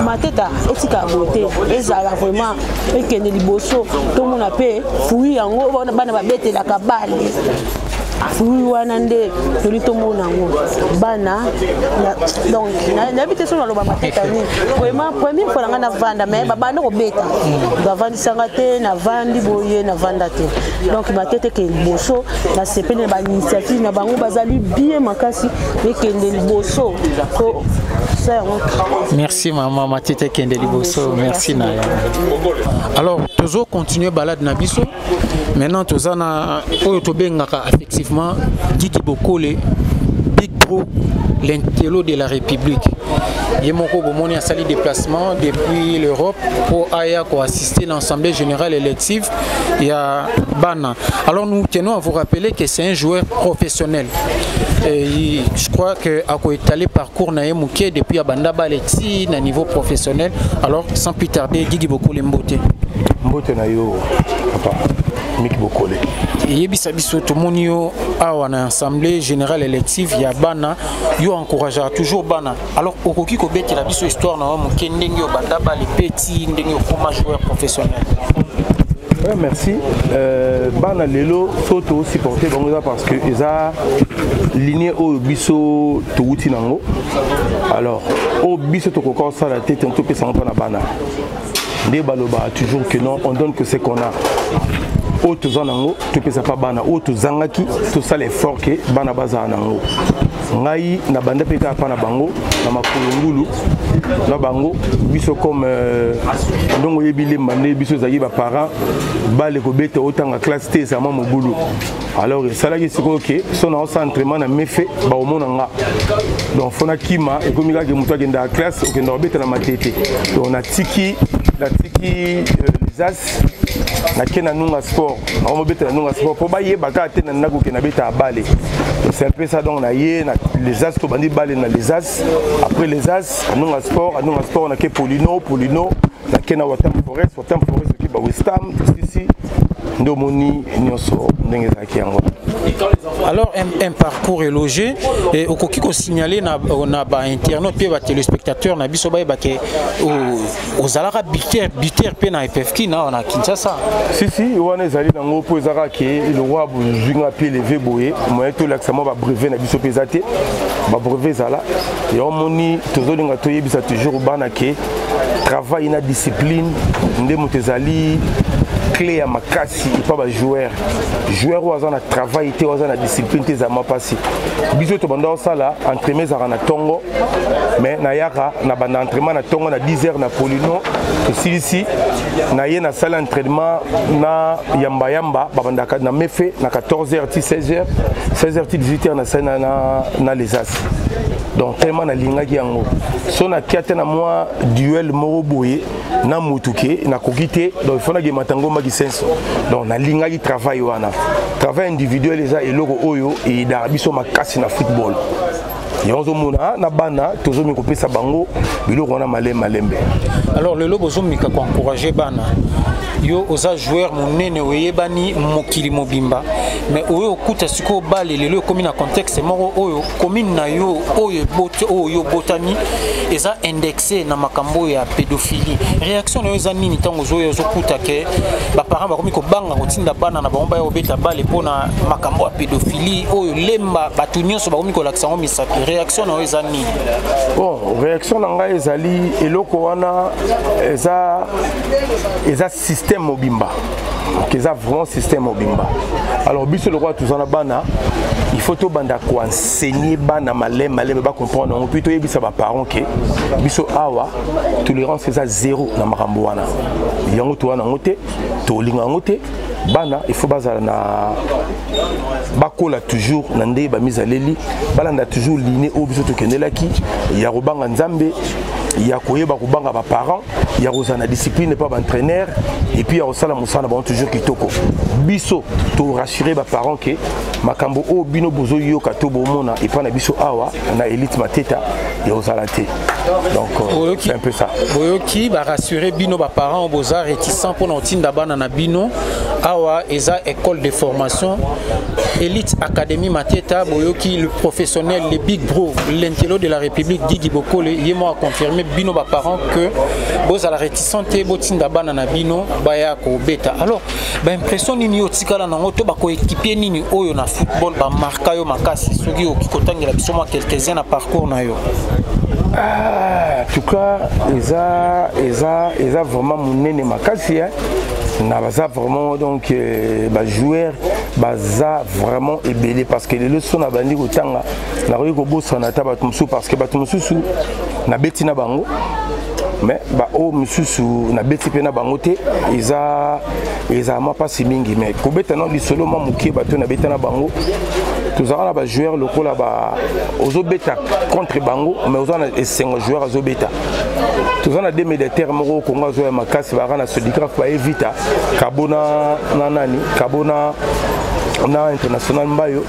Mateta etika beauté ezala vraiment ekende liboso to mona pe fui yango bana ba bete la kabale. fui wana nde toli tomona ngo bana donc na habité sur le baba teta ni vraiment première fois nga na vanda mais bana ko beta ba vandi sangate na vandi boye na vanda te donc ba tete ke boso na sepene ba initiative na bango bazali bien makasi mais ke ndeli boso ko ça. Merci maman Matete Kende Liboso, merci Naya. Alors toujours continuer balade na biso. Maintenant tozana oyo tobengaka effectivement Guigui Bokole Big Bro, l'intello de la République. Yemoko Bomoni a sali déplacement depuis l'Europe pour assister l'Assemblée générale élective. Il y a Bana. Alors nous tenons à vous rappeler que c'est un joueur professionnel. Et je crois que à étalé parcours na Mouké depuis Abanda Baleti à niveau professionnel. Alors sans plus tarder, Guigui Bokole Mbote. Mbote na yo papa Miki Bokole. Yebisa biso tomoni yo awa na assemblée générale élective ya bana yo encouragera toujours bana. Alors okoki ko betela biso histoire na Mouké ndenge Abanda Baleti petit ndenge comme joueur professionnel. Ouais, merci. Bana lelo soto supporter bango parce que ils a ligne au biso touti nango. Alors au biso to kokor ça la tête un peu ça na bana. Ndé baloba toujours que non, on donne que ce qu'on a. Autres zanango, tu peux pas bana, autres zangaki, tout ça l'effort que bana baza nango. Ngai na banda peka pa na bango, na makulungulu, na bango, biso comme ndongo yebile mané biso zaki ba parents, ba le ko beta autant en classe T ça maman boulot. Alors ça là c'est OK, son entraînement na méfait ba o monanga. Donc fona kima et comme que muto agenda classe, OK na beta na matete. Donc on a tiki les as na kena nunga sport on beta na nunga sport pour baye baka tena na ko kena beta balé c'est un peu ça donc na yé na les as to bandi balé na les as après les as nunga sport na ke polino na kena watam forest qui ba westam ici ndo moni nyonso ndenge za kiango. Alors un parcours élogé et au kokiko signaler na ba internaute puis ba téléspectateurs na biso ba ke aux alara biter pe na FFK na Kinshasa. Si wana ezali nango po ezaka ke le roi bujinga pied levé boye moyen to l'accent ba brevet na biso pesate ba brevet zala et on moni tozolinga to yebisa toujours bana ke travail na discipline ndemo tezali clé à makasi et pas joueur ou azana travail te azana discipline te za mapasi biso to banda sala entraînement za na tongo mais na yaka na banda entraînement na tongo na 10h na polino que ici na ye na salle entraînement na yamba babanda na mefe na 14h 16h 18h na scène na les as donc tellement na linga ki yango so na kiate na moi duel moro boye na mutuke na kokite donc il faut na gematango maki senso donc na linga ki travail wana travail individuel les a eloko oyo et da biso makasi na football yonzo mona na bana tozo mi kopesa bango biloko na malembe. Alors le lobo zo mika ko encourager bana yo oza joueur monene oyebani mokili mobimba mais oyo okuta siko bale lelo komi na contexte moko oyo commune na yo oyo botani eza indexé na makambo ya pédophilie réaction na eza nini tango zo okuta ke ba parents ba komi ko banga kotinda bana na bomba ya obeta bale pona makambo ya pédophilie oyo lemba batu nyonso ba komi ko laksango misaki réaction na eza nini? Bon réaction na ngai ezali eloko wana eza système mobimba qu'ils a vraiment système mobimba. Alors biso le roi tous en bana il faut to banda ko enseigner bana malem ba comprendre on plutôt yebisa ba parents que biso awa tolérance c'est à zéro na makambo wana yango to wana ngote to linga ngote bana il faut bazala na bakola toujours na nde ba mise à leli balanda toujours liné au biso to kendelaki ya robanga nzambe ya koyeba kubanga ba parents ya rozana discipline pas entraîneur et puis ya osala musana ba toujours kitoko biso to rassurer ba parents que makambo o bino bozo yoka to bomona et pas na biso awa na élite mateta ya osala te donc c'est un peu ça boyoki ba rassurer bino ba parents boza réticent pour na tinda bana na bino awa eza école de formation Elite Academy Mateta boyoki le professionnel le big bro l'intello de la République Didi Bokole yemo a confirmé bino ba parents que boza la réticente botinda bana na bino baya ko beta. Alors ba impression nini otikala na ngoto ba ko équipier nini oyo na football ba marka yo makasi soki okikotangela biso moi quelques-uns na parcours na yo. En tout cas, ils ont vraiment mon makasi. Na baza vraiment donc joueur baza vraiment ébélé parce que les leçons na bandi kotanga na ko bossa na ta batumsu parce que batumsu na beti na bango mais ba o mususu na beti pe na bango te eza ma pas mingi mais ko beta na lisolo ma mukie bato na beta na bango tous avons ba joueur lokola ba ozo beta contre bango mais ozo na 5 joueurs ozo beta tous on a des militaires moko Congo zo makasi ba na sodicraf ba evita kabona nanani kabona na international mbayo.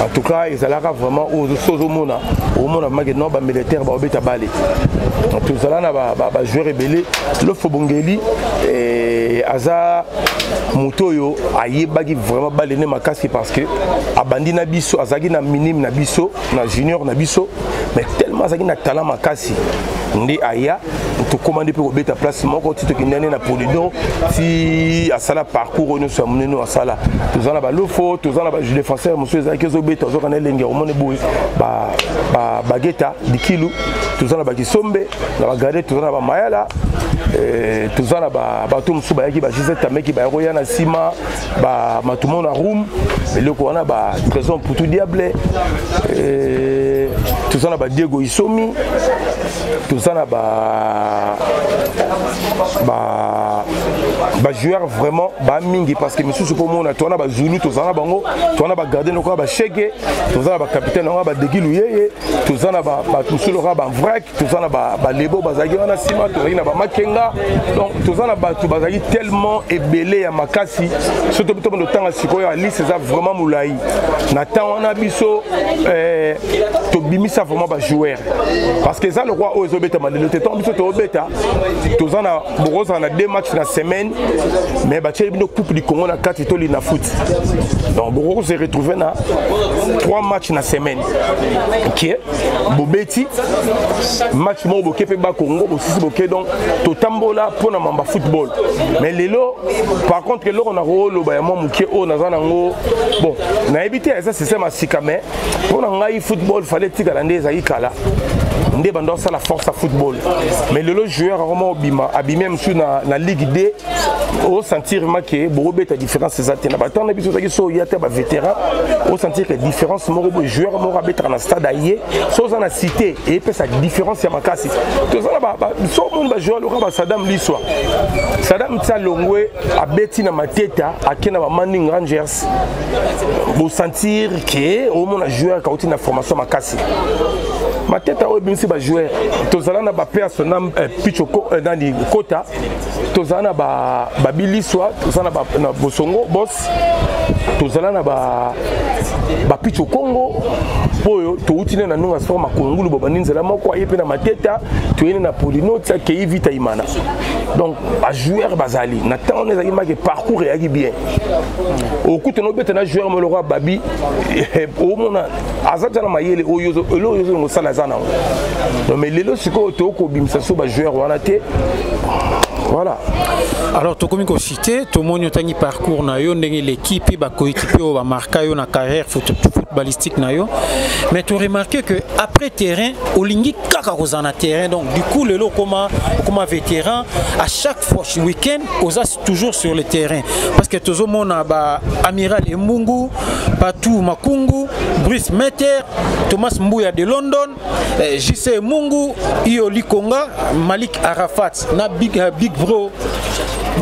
En tout cas, ils allaient vraiment aux Sozomona, au monde maintenant, les militaires, les Balé. Tout ça, les joueurs rebelles, le Fobongeli, et Aza Moutoyo, Ayebagi vraiment balené ma casse parce que Abandi Nabiso, Azagi na minime Nabiso, na junior Nabiso, mais tellement Azagi na talent ma casse. Ndi aya to commander pour beta place mon côté to kinane na polido si à sala parcours nous sommes menés à sala tous en là le faux tous en là je défenseur monsieur Zaki zo beta zo kana lenga o mone boy ba bageta di kilo tous en là ba kisombe na ba garder tous en là ba mayala tous en là ba tout musuba yaki ba jiseta meki ba roya na sima ba matumo na room et le ko na ba trésor pour tout diable tous en là ba Diego Isomi tout ça là joueur vraiment mingi parce que monsieur c'est pour moi on a tourné Zulu tout ça là bango tourné garder nos quoi chege tout ça là capitaine on va dégilouyer tout ça là tout sur le rabat vrac tout ça là lebo bazagi on a sima tout na makenga donc tout ça là tout bazagi tellement ébélé à makasi surtout tout le temps à sikoyo ali c'est ça vraiment moulai na temps on a biso to bimisa vraiment joueur parce que ça le roi aux obeta le temps biso to obeta tout ça na borosa na 2 matchs la semaine mais ba tcheli bino coupe du Congo na 4 toli na foot donc borosa se retrouver na 3 matchs na semaine OK bobeti match mo boké pe ba Congo bo sisi boké donc to tambola pour na mamba football mais lelo par contre lelo on a rolo ba mo muké o na zana ngo bon na éviter ça c'est ma sikame pour na ngai football fallait tika la ndeza ikala ndé bando ça la force à football mais le joueur vraiment bima abimé même sur na ligue D au sentir que bobe ta différence c'est ça na baton na biso taki so yata ba vétéran au sentir que différence mo joueur mo rabeta na stade aillé so ça na cité et peut sa différence ya makasi to ça ba so mon ba joueur le ba Saddam Liswa Saddam Tsalongwe abeti na mateta akena ba Manning Rangers bo sentir que au mon joueur ka uti na formation makasi ma tête a obéi ba joueur tozala na ba père son nom Pichoko dans les quota tozala na ba biliswa tozala na bosongo boss tozala na ba Pichokongo poyo to utine na nunga soma kongulu bobaninzela moko ayepe na mateta toyene na polino tsa ke vita imana donc ba joueur bazali na temps on ezaki ma que parcours et agi bien au coup no beta na joueur mo le roi babi au mona azata na mayele oyozo ngo sala zana non mais lelo siko to ko bimsa so ba joueur wana te voilà. Alors to komi ko cité to moni otangi parcours na yo ndenge l'équipe ba coéquipier o ba marka yo na carrière footballistique na yo mais tu remarqué que après terrain olingi kaka kozana terrain donc du coup lelo comme vétéran à chaque fois week-end oza toujours sur le terrain parce que tozo mona ba Amiral Emungu Patou Makungu Brice Meter Thomas Mbouya de London JC Mungu Ioli Konga Malik Arafat na big bro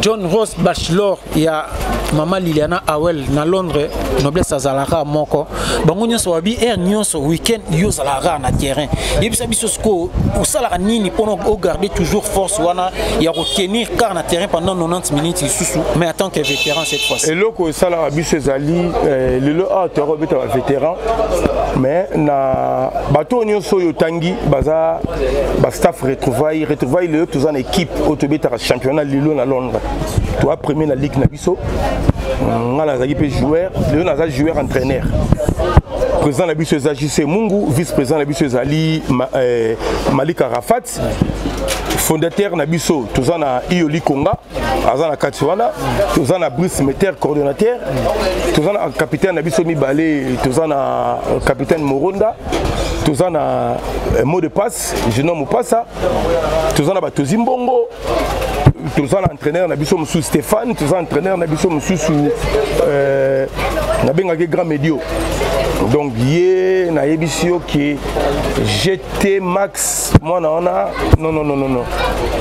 John Ross Bachelor ya Mama Liliana Awel na Londres noblesse Zalara moko bango nyonso wabi air nyonso week-end yo Zalara na terrain yebisa biso sko osala nini pour garder toujours force wana ya retenir car na terrain pendant 90 minutes isusu mais en tant que vétéran cette fois-ci et loko osala biso zali lelo a to robeta ba vétéran mais na bato nyonso yo tangi baza ba staff retrouvaille le tous en équipe autobeta championnat lilo na Londres toi premier la ligue na biso nga nazali pe joueur le naza joueur entraîneur président na biso ezali JC Mungu vice-président na biso ezali Malik Arafat fondateur na biso toza na Ioli Konga aza na kati wana toza na Brice Meter coordonnateur toza na capitaine na biso mibale toza na capitaine Moronda toza na mot de passe Jean Mopassa toza na batozi mbongo toza na entraîneur na biso musu Stéphane toza entraîneur na biso musu na bengaki grand médio donc ye na yebisio qui GT Max moi na non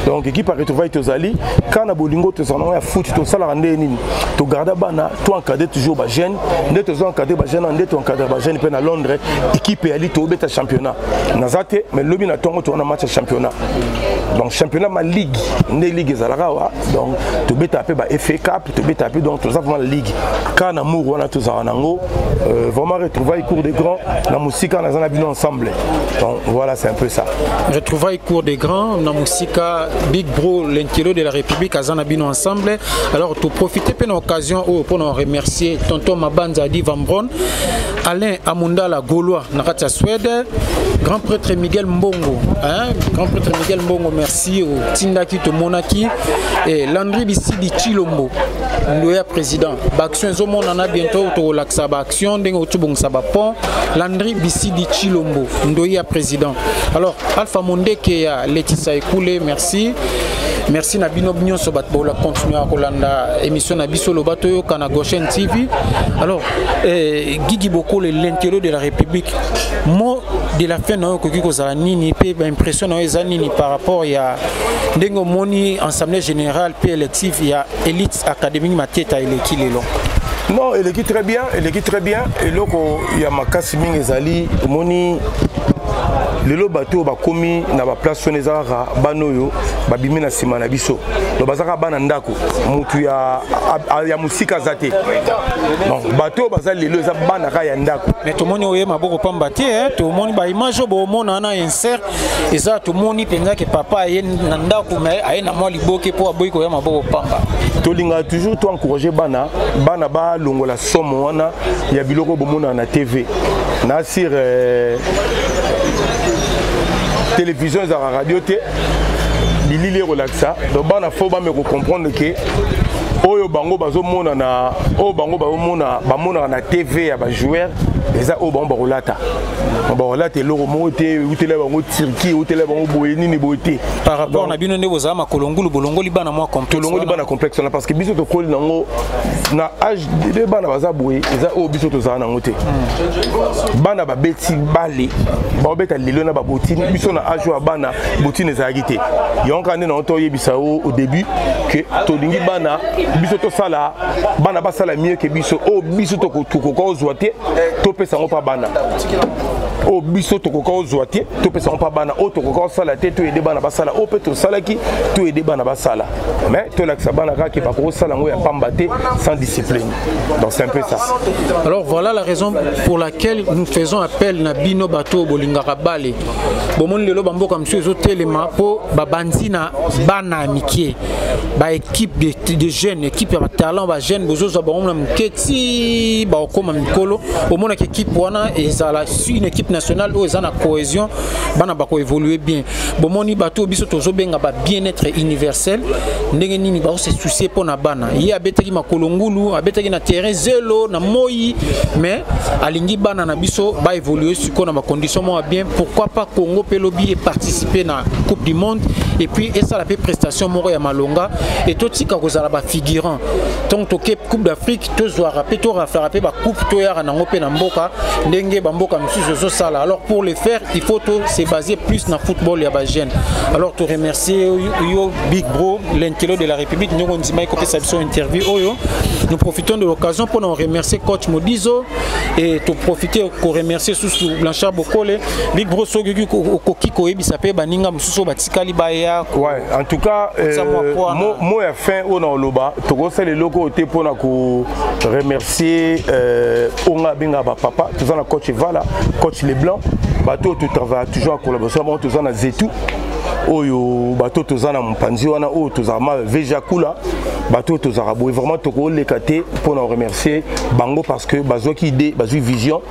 donc équipe a retrouvé tozali quand na bolingo tozana ya foot to sala rande nini to garda bana to encadrer toujours ba jeune nde to encadrer ba jeune nde to encadrer ba jeune pe na Londres équipe ali to beta championnat nazate mais lobi na tongo to na match championnat donc championnat ma ligue nde ligue ezalaka wa donc to beta pe ba FA Cup to beta pe donc to vraiment la ligue quand na mour wana tozana nango vraiment retrouvailles cours des grands la musique na zana bino ensemble donc voilà c'est un peu ça retrouvailles cours des grands na musique Big Bro l'intello de la République à Zanabino ensemble. Alors tu profiter de l'occasion pour nous remercier tonton Mabanza Di Vambron, Alain Amundala Gaulois Nakata Suède, grand prêtre Miguel Mbongo, grand prêtre Miguel Mbongo, merci au Tindaki Tomonaki et Landry Bissidi Chilombo, le président. Baction Zomon en a bientôt au Laxaba Action, Dengo Tubong Sabapon, Landry Bissidi Chilombo, Ndoya président. Alors Alpha Monde qui a Laetitia Ekoulé, merci. Merci Nabino Bignon Sobat pour la continuer à Kolanda émission Nabiso Lobato Kana Goshen TV. Alors Guigui Boko l'intérieur de la République. Mot de la fin non que Zalani peut impressionner Zanini par rapport à Dengo Moni Assemblée générale puis élective il y a élite académique Mateta et l'équipe non elle est très bien et là il y a Makasi Ming Ezali Moni lelo bato bakomi na ba place sonezaka banoyo babimi na sima na biso lo bazaka bana ndako mutu ya musika zate donc bato bazali lelo za bana ka ya ndako mais to moni oye maboko pamba te to moni ba image bo mona na insert eza to moni penza ke papa ye na ndako mais aye na mwa liboke po aboyi ko ya maboko pamba to linga toujours to encourager bana ba longola somo wana ya biloko bo mona na TV na sur télévision et radio té bilili relaxa donc bana faut ba me comprendre que oyo bango bazomona na o bango bamona na TV ya ba joueur eza o bango bakolata eloko moko te utela bango Turquie utela bango boyeni ni bote par rapport na bino nde bozala makolongulu bolongoli bana mwa complexe parce que biso to koli nango na âge de bana baza boye eza o biso to zana nango te bana babeti bale babeta lelo na babotini biso na âge wa bana botini ezalaki te yonka nde na to yebisa au début que to lingi bana biso to sala bana basala mieux que biso o biso to ko zwa te to pesa ngo pa bana o biso to ko zwa te to pesa ngo pa bana o to ko sala te to aider bana basala o pe to salaki to aider bana basala mais to la bana ka ki ba ko sala ngo ya pamba te sans discipline donc c'est un peu ça. Alors voilà la raison pour laquelle nous faisons appel na bino bato bolingaka bale bomon lelo bamboka monsieur ezotelema po babanzina bana mikie ba équipe de jeunes équipe ya talent ba jeunes bozoza ba omna mketi ba okoma mikolo omona que équipe wana ezala une équipe nationale où ezana cohésion bana ba ko évoluer bien bomoni bato biso tozo benga ba bien-être universel ndenge nini ba se soucier pona bana ye abetaki makolo ngulu abetaki na terrain zelo na moyi mais alingi bana na biso ba évoluer sur na ba conditions moins bien pourquoi pas Congo pelobi et participer na Coupe du monde et puis et ça la prestation moko ya malonga et tout tika kozala ba figurant donc toke Coupe d'Afrique to zo rapper to rattraper ba coupe to ya na ngope na mboka ndenge ba mboka misusu zo sala alors pour le faire il faut to se baser plus na football ya ba jeune alors to remercier yo Big Bro l'intello de la République nous on dit ko sa interview oyo nous profitons de l'occasion pour nous remercier coach Modizo et to profiter pour remercier sous Blanchard Bokole Big Bro sogi koki ko ebisa pe baninga misusu batikali baya ouais en tout cas moi à fin on a loba to ko sala loko te pona ko remercier onga benga ba papa tout ça na coach Vala coach Les Blancs bateau tu travailles toujours en collaboration tout ça na Zetou oyo bato tozana mpanzi wana oyo tozama veja kula bato tozara boy vraiment toko lekate pour nous remercier bango parce que bazwaki idée bazwi vision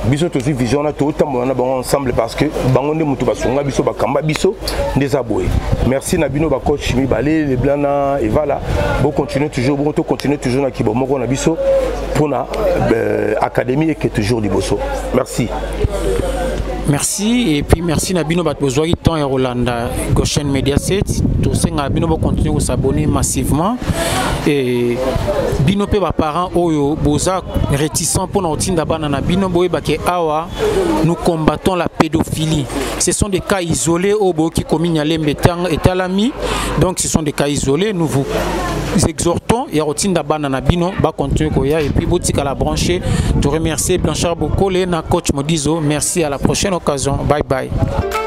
biso tozi vision na to tamona bango ensemble parce que bango nde mutu basonga biso bakamba biso ndeza boy merci na bino ba coach Mibale les blana et voilà bon continuer toujours na kibomoko na biso pour na académie et que toujours liboso merci. Merci et puis merci Nabino Batbozwaki Temps et Rolanda Goshen Mediaset. Tous ces Nabino vont continuer à s'abonner massivement et Bino pe parents oyo boza réticents pour notre d'abana na Bino boye bake awa nous combattons la pédophilie. Ce sont des cas isolés au bo qui commis à l'embetang et talami. Donc ce sont des cas isolés, nous vous exhortons et routine d'abana na Bino ba continuer koya et puis boutique à la brancher. Te remercier Blanchard Bokole na coach Modizo. Merci à la prochaine occasion. Bye bye.